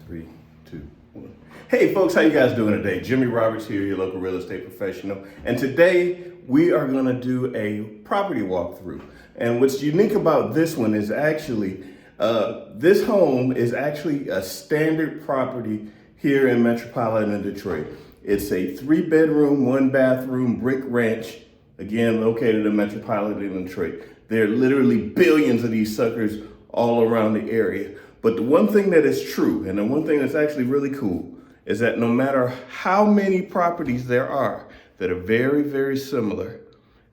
Three, two, one. Hey folks, how you guys doing today? Jimmy Roberts here, your local real estate professional. And today we are gonna do a property walkthrough. And what's unique about this one is actually, this home is actually a standard property here in Metropolitan Detroit. It's a 3-bedroom, 1-bathroom brick ranch, again, located in Metropolitan Detroit. There are literally billions of these suckers all around the area. But the one thing that is true, and the one thing that's actually really cool, is that no matter how many properties there are that are very, very similar,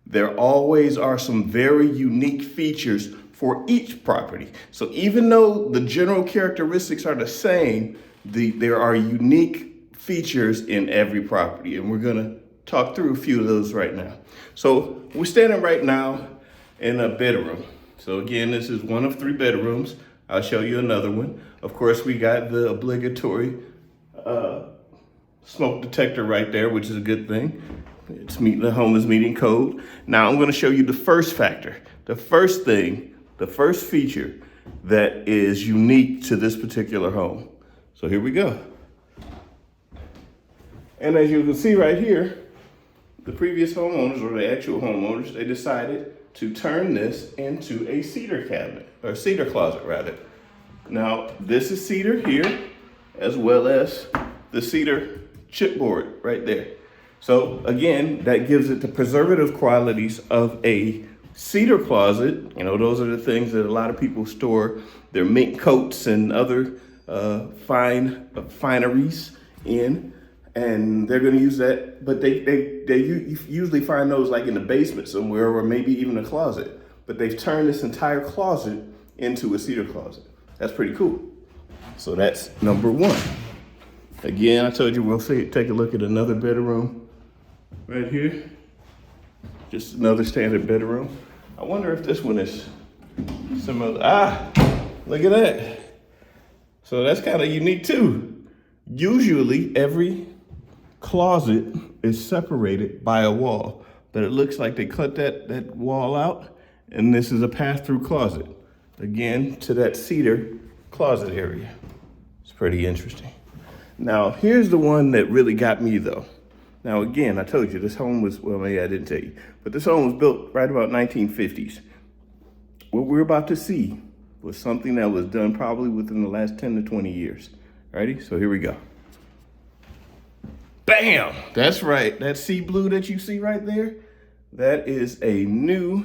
there always are some very unique features for each property. So even though the general characteristics are the same, there are unique features in every property. And we're gonna talk through a few of those right now. So we're standing right now in a bedroom. So again, this is one of 3 bedrooms. I'll show you another one. Of course, we got the obligatory smoke detector right there, which is a good thing. The home is meeting code. Now I'm gonna show you the first factor. The first thing, the first feature that is unique to this particular home. So here we go. And as you can see right here, the previous homeowners, or the actual homeowners, they decided to turn this into a cedar cabinet, or cedar closet rather. Now, this is cedar here, as well as the cedar chipboard right there. So again, that gives it the preservative qualities of a cedar closet. You know, those are the things that a lot of people store their mink coats and other fineries in. And they're going to use that, but they usually find those like in the basement somewhere, or maybe even a closet. But they've turned this entire closet into a cedar closet. That's pretty cool. So that's number 1. Again, I told you we'll take a look at another bedroom right here. Just another standard bedroom. I wonder if this one is similar. Look at that. So that's kind of unique too. Usually every closet is separated by a wall, but it looks like they cut that wall out, and this is a pass-through closet, again, to that cedar closet area. It's pretty interesting. Now, here's the one that really got me though. Now, again, I told you this home was, well, maybe I didn't tell you, but this home was built right about 1950s. What we're about to see was something that was done probably within the last 10 to 20 years. Ready? So here we go. Bam! That's right. That sea blue that you see right there, that is a new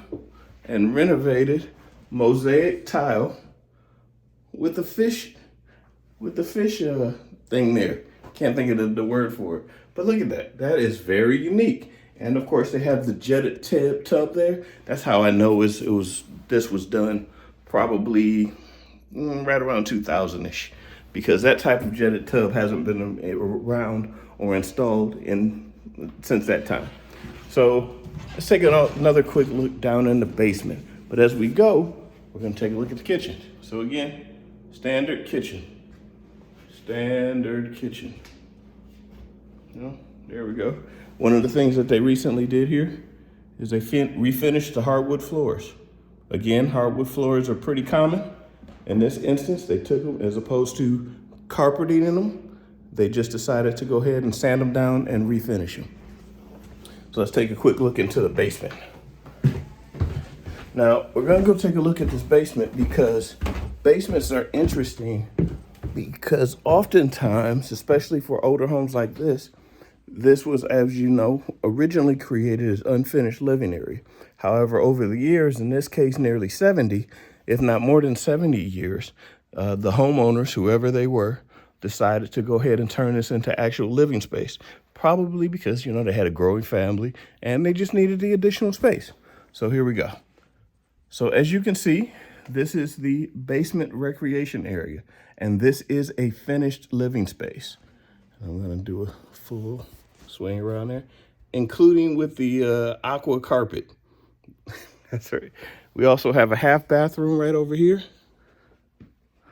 and renovated mosaic tile with the fish thing there. Can't think of the word for it. But look at that. That is very unique. And of course they have the jetted tub there. That's how I know this was done probably right around 2000-ish. Because that type of jetted tub hasn't been around or installed since that time. So let's take another quick look down in the basement. But as we go, we're gonna take a look at the kitchen. So again, standard kitchen. Standard kitchen. There we go. One of the things that they recently did here is they refinished the hardwood floors. Again, hardwood floors are pretty common. In this instance, they took them, as opposed to carpeting in them, they just decided to go ahead and sand them down and refinish them. So let's take a quick look into the basement. Now, we're gonna go take a look at this basement because basements are interesting, because oftentimes, especially for older homes like this was, as you know, originally created as unfinished living area. However, over the years, in this case, nearly 70, if not more than 70 years, the homeowners, whoever they were, decided to go ahead and turn this into actual living space. Probably because, you know, they had a growing family and they just needed the additional space. So here we go. So as you can see, this is the basement recreation area, and this is a finished living space. I'm gonna do a full swing around there, including with the aqua carpet. That's right. We also have a half bathroom right over here,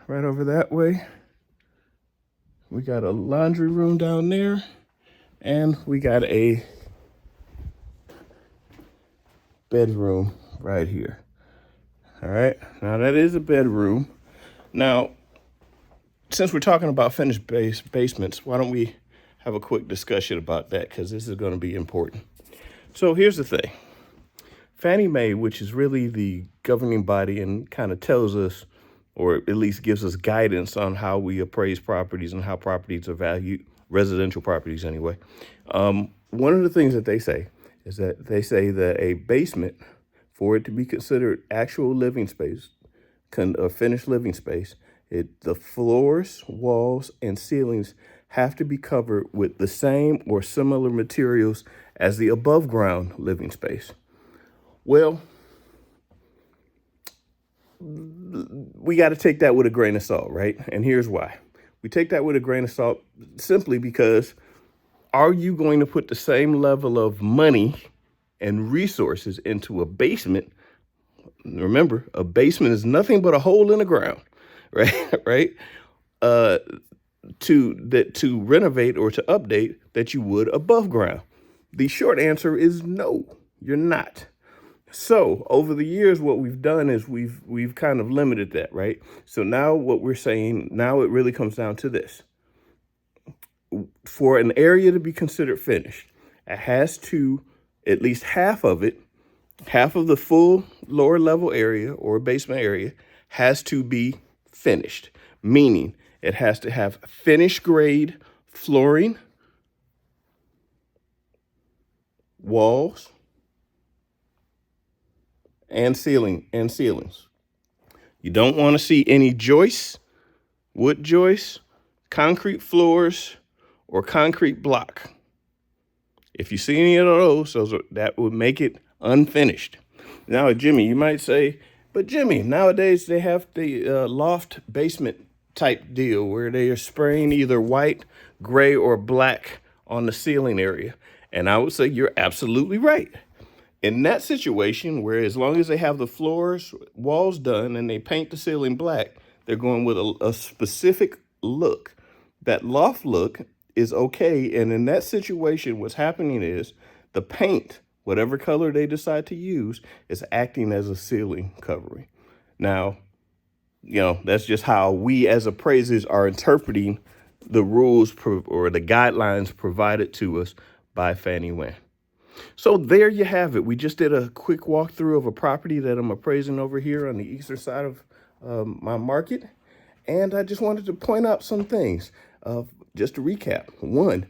right over that way. We got a laundry room down there, and we got a bedroom right here. All right, now that is a bedroom. Now, since we're talking about finished basements, why don't we have a quick discussion about that? Because this is going to be important. So here's the thing. Fannie Mae, which is really the governing body and kind of tells us, or at least gives us guidance on how we appraise properties and how properties are valued, residential properties anyway. One of the things that they say is that a basement, for it to be considered actual living space, a finished living space, the floors, walls, and ceilings have to be covered with the same or similar materials as the above ground living space. Well, we got to take that with a grain of salt, right? And here's why. We take that with a grain of salt simply because, are you going to put the same level of money and resources into a basement? Remember, a basement is nothing but a hole in the ground, right? Right? To renovate or to update that you would above ground. The short answer is no, you're not. So over the years, what we've done is we've kind of limited that, right? So now what we're saying, now it really comes down to this. For an area to be considered finished, it has to, at least half of it, half of the full lower level area or basement area has to be finished, meaning it has to have finished grade flooring, walls, and ceilings. You don't want to see any joists, wood joists, concrete floors, or concrete block. If you see any of those, that would make it unfinished. Now, Jimmy, you might say, but Jimmy, nowadays they have the loft basement type deal where they are spraying either white, gray, or black on the ceiling area. And I would say you're absolutely right. In that situation, where as long as they have the floors, walls done, and they paint the ceiling black, they're going with a specific look. That loft look is okay. And in that situation, what's happening is the paint, whatever color they decide to use, is acting as a ceiling covering. Now, that's just how we as appraisers are interpreting the rules or the guidelines provided to us by Fannie Mae. So there you have it. We just did a quick walkthrough of a property that I'm appraising over here on the eastern side of my market. And I just wanted to point out some things. Just to recap. One,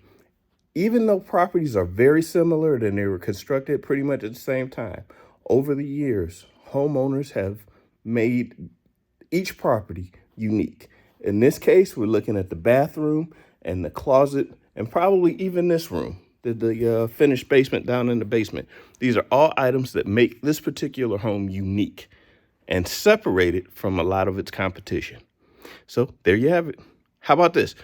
even though properties are very similar and they were constructed pretty much at the same time, over the years, homeowners have made each property unique. In this case, we're looking at the bathroom and the closet and probably even this room. The finished basement down in the basement. These are all items that make this particular home unique and separate it from a lot of its competition. So there you have it. How about this?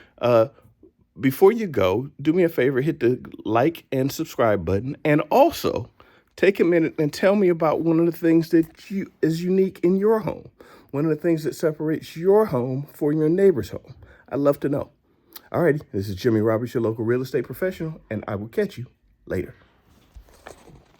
Before you go, do me a favor, hit the like and subscribe button, and also take a minute and tell me about one of the things that is unique in your home. One of the things that separates your home from your neighbor's home. I'd love to know. Alrighty, this is Jimmy Roberts, your local real estate professional, and I will catch you later.